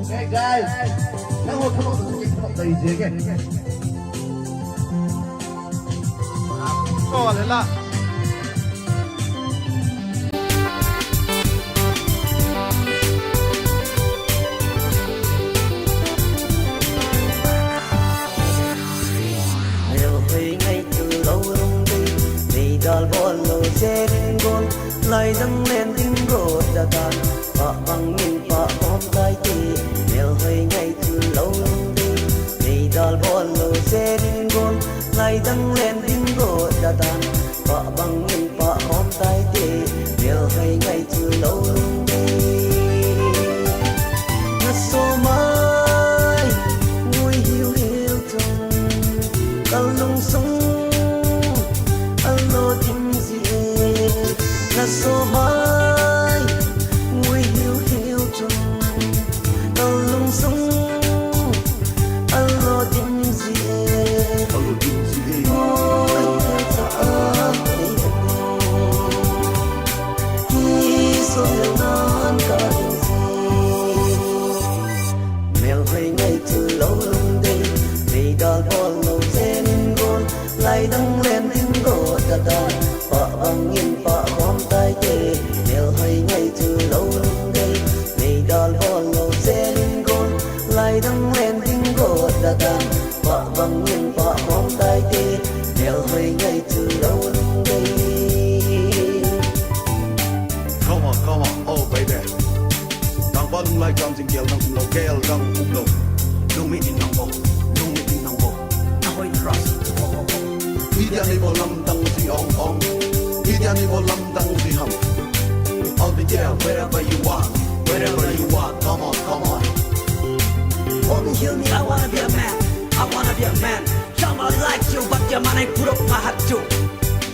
Okay, guys. Now we'll come on to the top daisy again. Có lên là lại dâng lên tiếng rộn đã tan và bằng nhìn và ôm tay thì nếu hơi ngày từ lâu đi thì đal bon lô xe đến gôn lại dâng lên tiếng rộn đã tan và bằng nhìn và ôm tay thì nếu hơi ngày từ lâu đi ngất số mai vui hiu hiu trong cao lung sông alo tim gì là số mai nguy hiu hiu trong tàu lung sông alo tin gì ôi ta khi số liệu non cả điều gì mèo hay ngay từ lâu lung đi vì đòi con lâu trên gôn lại đăng lên tiếng gột ta ta và bằng nhìn và bom tay kề nếu hay ngay từ lâu lung đây vì đòi con lâu trên gôn lại đăng lên tiếng gột ta ta và bằng nhìn và bom tay kề nếu hay ngay từ lâu lung đây. Come on, oh baby. Đang bận lại trong tình yêu đang cùng lâu kêu đang cùng lâu. Don't meet in number, don't meet in number. Now I trust. Idia ni bolam dang si ong ong. Idia ni bolam dang si hum. I'll be there wherever you want, wherever you want. Come on. Hold me, heal me, I wanna be a man. I wanna be a man. Someone like you, but your man I put up my heart too.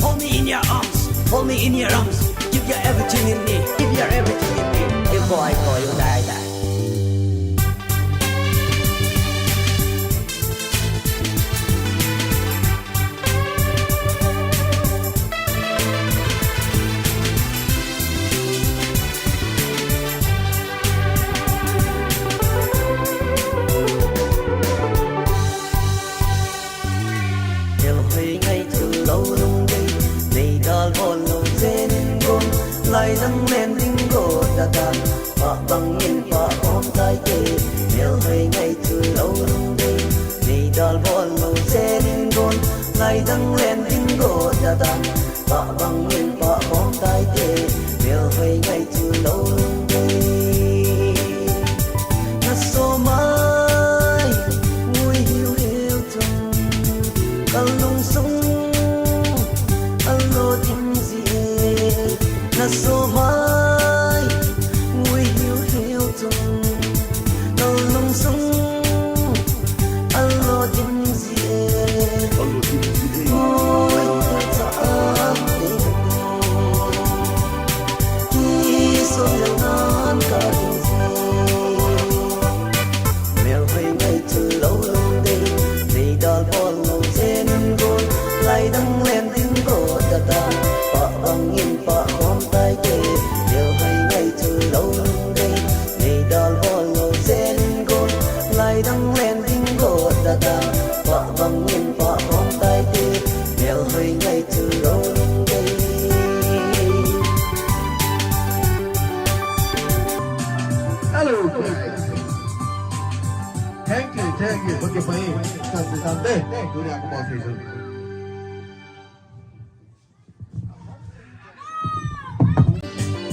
Hold me in your arms, hold me in your arms. Give your everything in me, give your everything in me. Yêu coi yêu đại đại. Lại dâng lên tiếng gột đã tan và bằng nhìn và ôm tay kề nếu hơi ngày từ lâu lung đi vì đòi bon lâu xe đến gôn lại dâng lên tiếng gột đã tan và bằng nhìn và ôm tay kề nếu hơi ngày từ lâu lung đi ngất số mai nguy hiu hiu trong cao lung sông alo tim gì là số mai nguy hiu hiu trong tàu lung sông alo tin gì ôi ta khi số liệu non cả điều gì mèo hay ngay từ lâu lung đi vì đòi con lâu trên gôn lại đăng lên tiếng gột ta ta và bằng nhìn và ôm tay kề điều hay ngay từ lâu lung đây vì đòi con lâu trên gôn lại đăng lên tiếng gột ta ta và bằng nhìn và ôm tay kề điều hay ngay từ lâu lung đây. Hello, guys. Thank you. Thank you. Okay, bye. Sampai. Dunia aku mau tidur.